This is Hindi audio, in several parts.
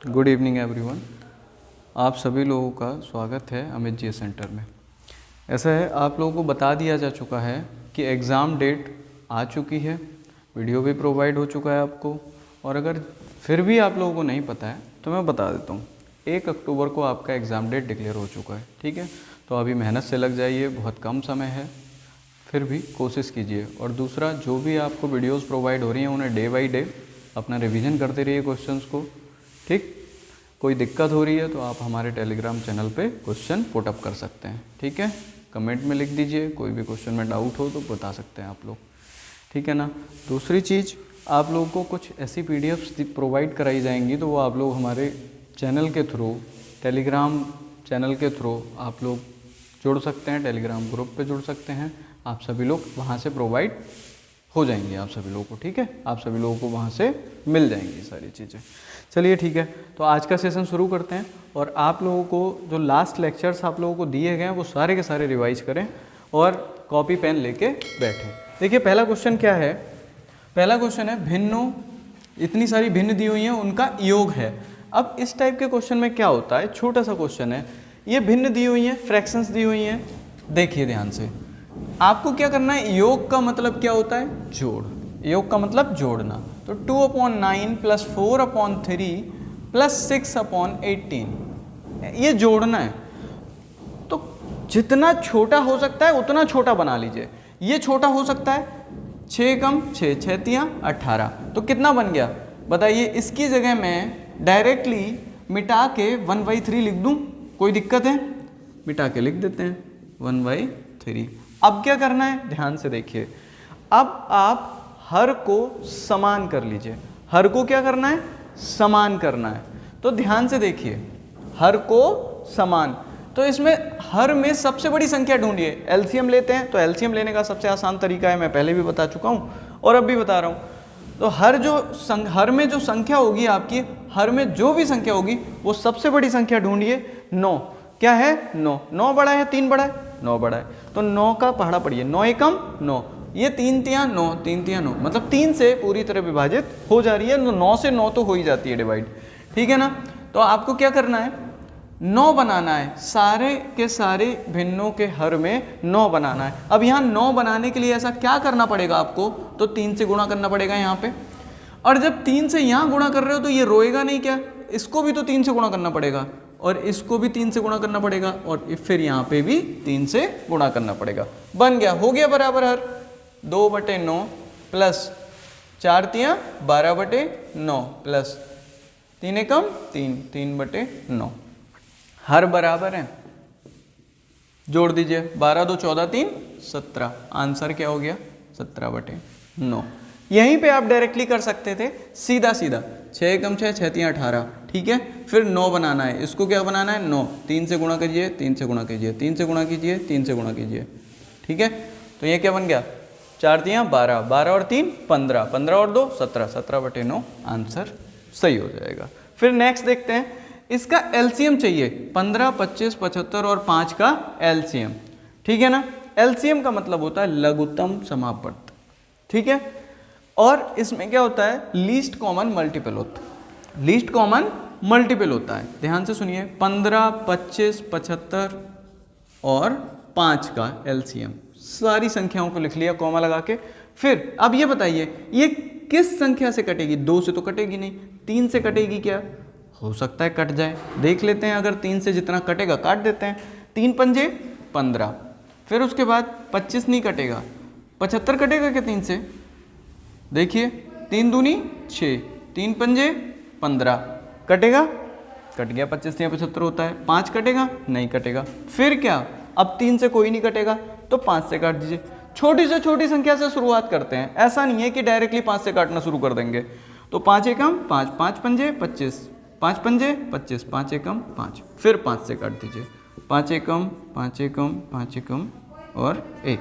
Good evening everyone. आप सभी लोगों का स्वागत है अमित जी सेंटर में। ऐसा है, आप लोगों को बता दिया जा चुका है कि एग्ज़ाम डेट आ चुकी है, वीडियो भी प्रोवाइड हो चुका है आपको। और अगर फिर भी आप लोगों को नहीं पता है तो मैं बता देता हूँ, 1 अक्टूबर को आपका एग्ज़ाम डेट डिक्लेयर हो चुका है। ठीक है, तो अभी मेहनत से लग जाइए, बहुत कम समय है, फिर भी कोशिश कीजिए। और दूसरा, जो भी आपको वीडियोस प्रोवाइड हो रही हैं उन्हें डे बाय डे अपना रिवीजन करते रहिए क्वेश्चंस को। ठीक, कोई दिक्कत हो रही है तो आप हमारे टेलीग्राम चैनल पे क्वेश्चन पुट अप कर सकते हैं। ठीक है, कमेंट में लिख दीजिए, कोई भी क्वेश्चन में डाउट हो तो बता सकते हैं आप लोग। ठीक है ना। दूसरी चीज़, आप लोगों को कुछ ऐसी पीडीएफ्स प्रोवाइड कराई जाएंगी तो वो आप लोग हमारे चैनल के थ्रू, टेलीग्राम चैनल के थ्रू आप लोग जुड़ सकते हैं, टेलीग्राम ग्रुप पे जुड़ सकते हैं। आप सभी लोग वहाँ से प्रोवाइड हो जाएंगी आप सभी लोगों को। ठीक है, आप सभी लोगों को वहाँ से मिल जाएंगी सारी चीज़ें। चलिए ठीक है, तो आज का सेशन शुरू करते हैं। और आप लोगों को जो लास्ट लेक्चर्स आप लोगों को दिए गए हैं वो सारे के सारे रिवाइज करें और कॉपी पेन लेके बैठें। देखिए, पहला क्वेश्चन क्या है। पहला क्वेश्चन है भिन्नों, इतनी सारी भिन्न दी हुई हैं, उनका योग है। अब इस टाइप के क्वेश्चन में क्या होता है, छोटा सा क्वेश्चन है, ये भिन्न दी हुई हैं, फ्रैक्शंस दी हुई हैं। देखिए ध्यान से, आपको क्या करना है, योग का मतलब क्या होता है, जोड़। योग का मतलब जोड़ना। तो 2/9 + 4/3 + 6/18 ये जोड़ना है। तो जितना छोटा हो सकता है उतना छोटा बना लीजिए। ये छोटा हो सकता है, 6 कम 6, 6 तियां 18। तो कितना बन गया बताइए। इसकी जगह मैं डायरेक्टली मिटा के 1/3 लिख दूं, कोई दिक्कत है? मिटा के लिख देते हैं 1/3। अब क्या करना है, ध्यान से देखिए। अब आप हर को समान कर लीजिए। हर को क्या करना है, समान करना है। तो ध्यान से देखिए, हर को समान। तो इसमें हर में सबसे बड़ी संख्या ढूंढिए। एलसीएम लेते हैं, तो एलसीएम लेने का सबसे आसान तरीका है, मैं पहले भी बता चुका हूं और अब भी बता रहा हूं। तो हर में जो संख्या होगी आपकी, हर में जो भी संख्या होगी वो सबसे बड़ी संख्या ढूंढिए। 9 क्या है, 9। 9 बड़ा है, 3 बड़ा है, 9 बड़ा है। तो 9 का पहाड़ा पढ़िए, 9 एकम 9। ये 3 तियां 9, 3 तियां 9, मतलब 3 से पूरी तरह विभाजित हो जा रही है। 9 से 9 तो हो ही जाती है डिवाइड। ठीक है ना। तो आपको क्या करना है, 9 बनाना है। सारे के सारे भिन्नों के हर में 9 बनाना है। अब यहाँ 9 बनाने के लिए ऐसा क्या करना पड़ेगा आपको, तो 3 से गुणा करना पड़ेगा यहाँ पे। और जब 3 से यहाँ गुणा कर रहे हो तो ये रोएगा नहीं क्या, इसको भी तो 3 से गुणा करना पड़ेगा और इसको भी 3 से गुणा करना पड़ेगा और फिर यहाँ पे भी 3 से गुणा करना पड़ेगा। बन गया, हो गया बराबर हर। 2/9 + 4 तियां 12/9 + 3 एकम 3, 3/9। हर बराबर है, जोड़ दीजिए। 12 2 14 3 17। आंसर क्या हो गया, 17/9। यहीं पे आप डायरेक्टली कर सकते थे, सीधा सीधा। 6 एकम 6, 6 तियां 18। ठीक है, फिर 9 बनाना है। इसको क्या बनाना है, 9। 3 से गुणा कीजिए, 3 से गुणा कीजिए, 3 से गुणा कीजिए, 3 से गुणा कीजिए। ठीक है, तो ये क्या बन गया, 4 तियां 12, 12 और 3 15, 15 और 2 17, 17/9 आंसर सही हो जाएगा। फिर नेक्स्ट देखते हैं, इसका एलसीएम चाहिए। 15, 25, 75 और 5 का एलसीएम। ठीक है ना। एलसीएम का मतलब होता है लघुत्तम समापवर्त। ठीक है, और इसमें क्या होता है, लीस्ट कॉमन मल्टीपल होता है। लीस्ट कॉमन मल्टीपल होता है, ध्यान से सुनिए। 15, 25, 75 और 5 का एलसीएम। सारी संख्याओं को लिख लिया कॉमा लगा के। फिर अब ये बताइए, ये किस संख्या से कटेगी, 2 से तो कटेगी नहीं, 3 से कटेगी क्या, हो सकता है कट जाए, देख लेते हैं। अगर 3 से जितना कटेगा काट देते हैं। 3 पंजे 15, फिर उसके बाद 25 नहीं कटेगा, 75 कटेगा क्या 3 से, देखिए 3 दूनी 6, 3 पंजे 15, कटेगा, कट गया। 25 या 75 होता है। 5 कटेगा, नहीं कटेगा। फिर क्या, अब 3 से कोई नहीं कटेगा तो 5 से काट दीजिए। छोटी से छोटी संख्या से शुरुआत करते हैं, ऐसा नहीं है कि डायरेक्टली 5 से काटना शुरू कर देंगे। तो 5 एकम 5, 5 पंजे 25, 5 पंजे 25, 5 एकम 5, फिर 5 से काट दीजिए। 5 एकम 5 एकम 5 एकम और 1।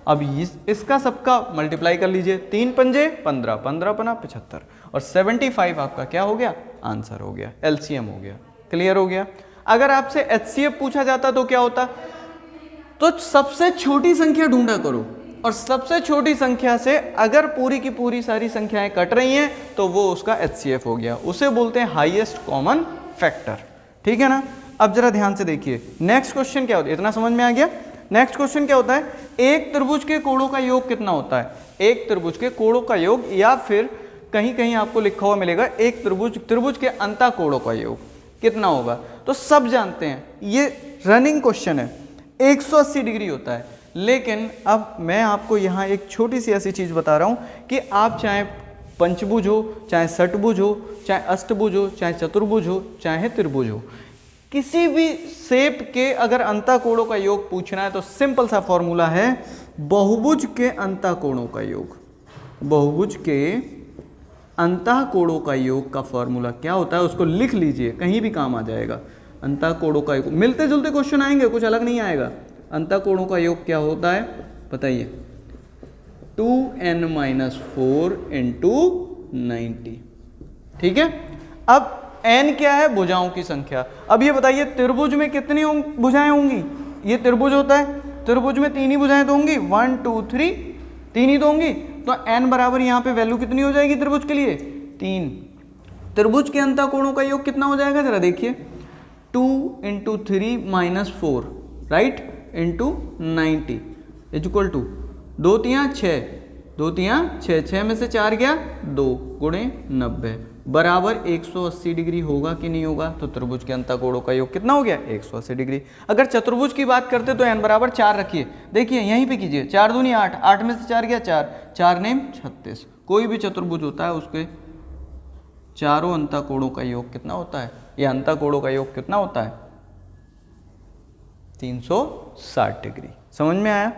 अब इसका सबका मल्टीप्लाई कर लीजिए। 3 पंजे 15, 15 पना 75 और 75 आपका क्या हो गया, आंसर हो गया, एलसीएम हो गया। क्लियर हो गया। अगर आपसे एचसीएफ पूछा जाता तो क्या होता, तो सबसे छोटी संख्या ढूंढा करो। और सबसे छोटी संख्या से अगर पूरी की पूरी सारी संख्याएं कट रही हैं तो वो उसका HCF हो गया, उसे बोलते हैं हाईएस्ट कॉमन फैक्टर। ठीक है ना। अब जरा ध्यान से देखिए नेक्स्ट क्वेश्चन क्या होता है, इतना समझ में आ गया। नेक्स्ट क्वेश्चन क्या होता है, एक त्रिभुज के कोणों का योग कितना होता है। एक त्रिभुज के कोणों का योग, या फिर कहीं कहीं आपको लिखा हुआ मिलेगा एक त्रिभुज के अंतःकोणों का योग कितना होगा। तो सब जानते हैं ये रनिंग क्वेश्चन है, 180 डिग्री होता है। लेकिन अब मैं आपको यहाँ एक छोटी सी ऐसी चीज़ बता रहा हूँ कि आप चाहे पंचभुज हो, चाहे षटभुज हो, चाहे अष्टभुज हो, चाहे चतुर्भुज हो, चाहे त्रिभुज हो, किसी भी शेप के अगर अंतःकोणों का योग पूछना है तो सिंपल सा फॉर्मूला है बहुभुज के अंतःकोणों का योग। बहुभुज के अंतःकोणों का योग का फॉर्मूला क्या होता है उसको लिख लीजिए, कहीं भी काम आ जाएगा। अंतःकोणों का योग, मिलते जुलते क्वेश्चन आएंगे, कुछ अलग नहीं आएगा। अंतःकोणों का योग क्या होता है बताइए, 2n-4 इंटू 90। ठीक है। अब n क्या है, भुजाओं की संख्या। अब ये बताइए त्रिभुज में कितनी भुजाएं होंगी, ये त्रिभुज होता है, त्रिभुज में 3 ही भुजाएं तो होंगी, 1 2 3, 3 ही तो होंगी। तो n बराबर यहाँ पे वैल्यू कितनी हो जाएगी त्रिभुज के लिए, 3। त्रिभुज के अंतःकोणों का योग कितना हो जाएगा जरा देखिए, 2 into 3 - 4 right into 90 equal to 2 3 6, 2 3 6, 6 में से 4 गया 2 गुणे 90 बराबर 180 डिग्री होगा कि नहीं होगा। तो त्रिभुज के अंतःकोणों का योग कितना हो गया, 180 डिग्री। अगर चतुर्भुज की बात करते तो n बराबर 4 रखिए, देखिए यहीं पे कीजिए, 4 दूनी 8, 8 में से 4 गया 4, 4 नेम 36। कोई भी चतुर्भुज होता है उसके चारों अंतःकोणों का योग कितना होता है, या अंतःकोणों का योग कितना होता है, 360 डिग्री। समझ में आया,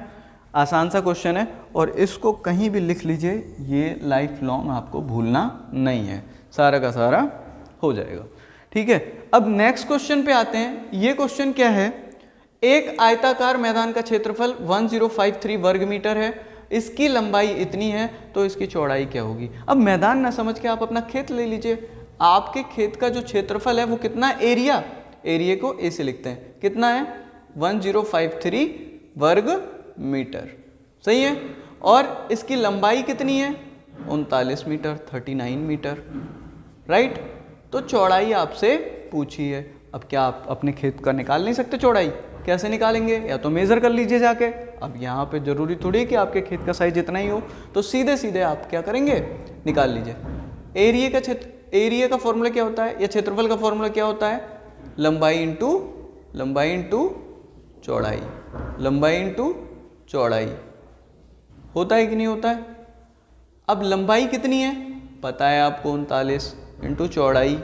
आसान सा क्वेश्चन है और इसको कहीं भी लिख लीजिए, ये लाइफ लॉन्ग आपको भूलना नहीं है, सारा का सारा हो जाएगा। ठीक है। अब नेक्स्ट क्वेश्चन पे आते हैं। ये क्वेश्चन क्या है, एक आयताकार मैदान का क्षेत्रफल 1053 वर्ग मीटर है, इसकी लंबाई इतनी है तो इसकी चौड़ाई क्या होगी। अब मैदान ना समझ के आप अपना खेत ले लीजिए, आपके खेत का जो क्षेत्रफल है वो कितना, एरिया, एरिया को ए से लिखते हैं, कितना है 1053 वर्ग मीटर, सही है। और इसकी लंबाई कितनी है 39 मीटर, 39 मीटर राइट। तो चौड़ाई आपसे पूछी है। अब क्या आप अपने खेत का निकाल नहीं सकते चौड़ाई, कैसे निकालेंगे, या तो मेज़र कर लीजिए जाके। अब यहाँ पे जरूरी थोड़ी कि आपके खेत का साइज इतना ही हो, तो सीधे सीधे आप क्या करेंगे, निकाल लीजिए। एरिया का फॉर्मूला क्या होता है, या क्षेत्रफल का फॉर्मूला क्या होता है, लंबाई इंटू चौड़ाई, लंबाई इंटू चौड़ाई, होता है कि नहीं होता है। अब लंबाई कितनी है पता है आपको, 39 इंटू चौड़ाई,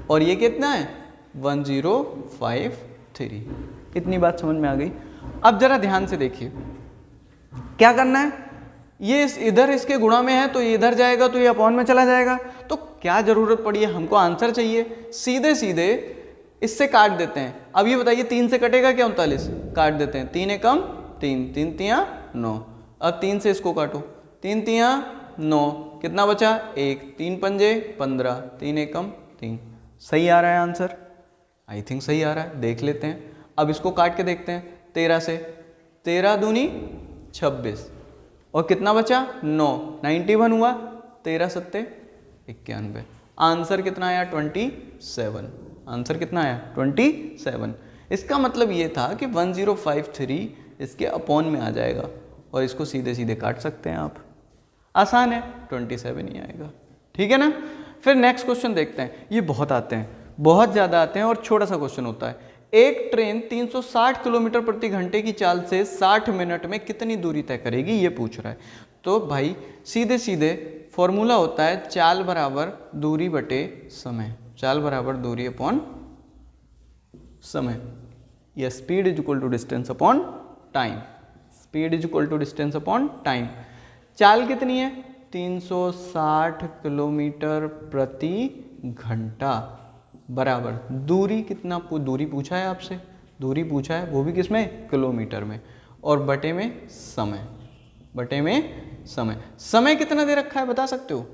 और ये कितना है 1053। इतनी बात समझ में आ गई। अब जरा ध्यान से देखिए क्या करना है, ये इधर इसके गुणा में है तो ये इधर जाएगा तो ये अपॉन में चला जाएगा। तो क्या जरूरत पड़ी है, हमको आंसर चाहिए, सीधे सीधे इससे काट देते हैं। अब ये बताइए 3 से कटेगा क्या 39, काट देते हैं, 3 एकम 3, 3 तियां 9। अब 3 से इसको काटो, 3 तियां 9, कितना बचा 1, 3 पंजे 15, 3 एकम 3। सही आ रहा है आंसर, आई थिंक सही आ रहा है, देख लेते हैं। अब इसको काट के देखते हैं, 13 से, 13 दूनी 26, और कितना बचा 9, 91 हुआ, 13 सत्ते 91। आंसर कितना आया 27। आंसर कितना आया 27। इसका मतलब ये था कि 1053 इसके अपॉन में आ जाएगा, और इसको सीधे सीधे काट सकते हैं आप, आसान है, 27 ही आएगा। ठीक है ना। फिर नेक्स्ट क्वेश्चन देखते हैं। ये बहुत आते हैं, बहुत ज़्यादा आते हैं, और छोटा सा क्वेश्चन होता है। एक ट्रेन 360 किलोमीटर प्रति घंटे की चाल से 60 मिनट में कितनी दूरी तय करेगी, ये पूछ रहा है। तो भाई सीधे सीधे फॉर्मूला होता है चाल बराबर दूरी बटे समय, चाल बराबर दूरी अपॉन समय, या speed is equal to distance upon time, speed is equal to distance upon time. चाल कितनी है 360 किलोमीटर प्रति घंटा बराबर दूरी, कितना दूरी पूछा है आपसे, दूरी पूछा है वो भी किसमें, किलोमीटर में, और बटे में समय, बटे में समय। समय कितना दे रखा है बता सकते हो,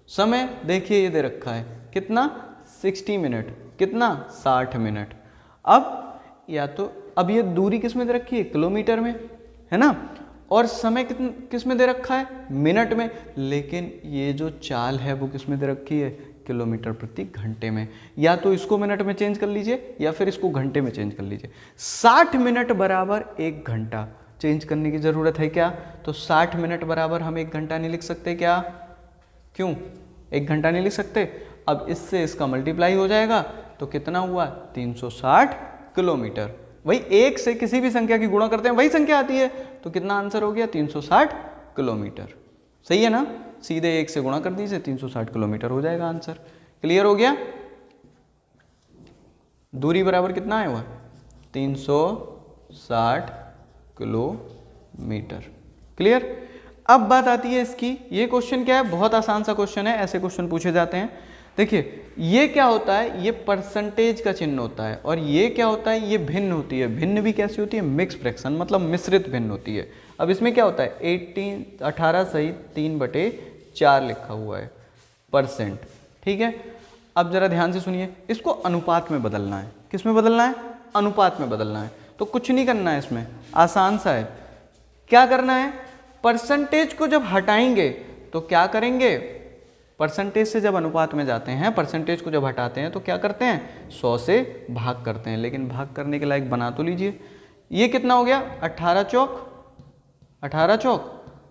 समय देखिए ये दे रखा है कितना 60 मिनट, कितना 60 मिनट। अब या तो अब ये दूरी किस में दे रखी है, किलोमीटर में, है ना, और समय किस में दे रखा है, मिनट में, लेकिन ये जो चाल है वो किस में दे रखी है, किलोमीटर प्रति घंटे में। या तो इसको मिनट में चेंज कर लीजिए या फिर इसको घंटे में चेंज कर लीजिए। 60 मिनट बराबर 1 घंटा, चेंज करने की ज़रूरत है क्या, तो 60 मिनट बराबर हम 1 घंटा नहीं लिख सकते क्या, क्यों 1 घंटा नहीं लिख सकते। अब इससे इसका मल्टीप्लाई हो जाएगा तो कितना हुआ, 360 किलोमीटर। वही एक से किसी भी संख्या की गुणा करते हैं वही संख्या आती है, तो कितना आंसर हो गया, 360 किलोमीटर। सही है ना, सीधे 1 से गुणा कर दीजिए, 360 किलोमीटर हो जाएगा आंसर। क्लियर हो गया। दूरी बराबर कितना है, हुआ 360 किलोमीटर। क्लियर। अब बात आती है इसकी, ये क्वेश्चन क्या है, बहुत आसान सा क्वेश्चन है, ऐसे क्वेश्चन पूछे जाते हैं। देखिए ये क्या होता है, ये परसेंटेज का चिन्ह होता है, और ये क्या होता है, ये भिन्न होती है। भिन्न भी कैसी होती है, मिक्स फ्रैक्शन, मतलब मिश्रित भिन्न होती है। अब इसमें क्या होता है, 18 सहित 3/4 लिखा हुआ है परसेंट, ठीक है। अब जरा ध्यान से सुनिए, इसको अनुपात में बदलना है। किस में बदलना है, अनुपात में बदलना है। तो कुछ नहीं करना है इसमें, आसान सा है। क्या करना है, परसेंटेज को जब हटाएंगे तो क्या करेंगे, परसेंटेज से जब अनुपात में जाते हैं, परसेंटेज को जब हटाते हैं तो क्या करते हैं, 100 से भाग करते हैं। लेकिन भाग करने के लायक बना तो लीजिए। ये कितना हो गया, 18 चौक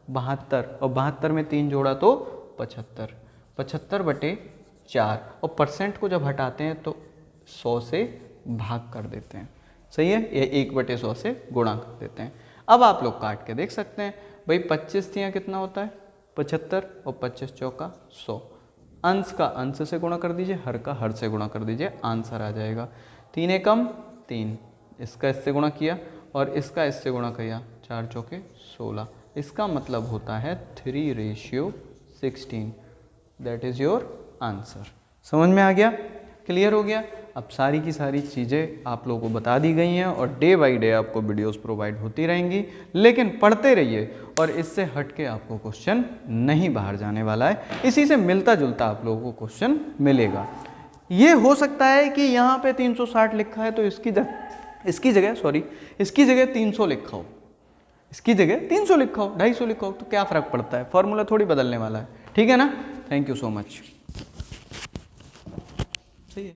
72, और 72 में 3 जोड़ा तो 75, 75/4, और परसेंट को जब हटाते हैं तो 100 से भाग कर देते हैं। सही है, ये 1/100 से गुणा कर देते हैं। अब आप लोग काट के देख सकते हैं भाई, 25 तियाँ कितना होता है, 75, और 25 चौका 100। अंश का अंश से गुणा कर दीजिए, हर का हर से गुणा कर दीजिए, आंसर आ जाएगा। 3 एकम 3, इसका इससे गुणा किया और इसका इससे गुणा किया, 4 चौके 16। इसका मतलब होता है 3:16। That is your answer. समझ में आ गया, क्लियर हो गया। अब सारी की सारी चीज़ें आप लोगों को बता दी गई हैं, और डे बाय डे आपको वीडियोस प्रोवाइड होती रहेंगी, लेकिन पढ़ते रहिए, और इससे हट के आपको क्वेश्चन नहीं बाहर जाने वाला है। इसी से मिलता जुलता आप लोगों को क्वेश्चन मिलेगा। ये हो सकता है कि यहाँ पे 360 लिखा है तो इसकी जगह 300 लिखा हो, इसकी जगह 300 लिखा हो, 250 लिखा हो, तो क्या फ़र्क पड़ता है, फॉर्मूला थोड़ी बदलने वाला है। ठीक है ना। Thank you so much.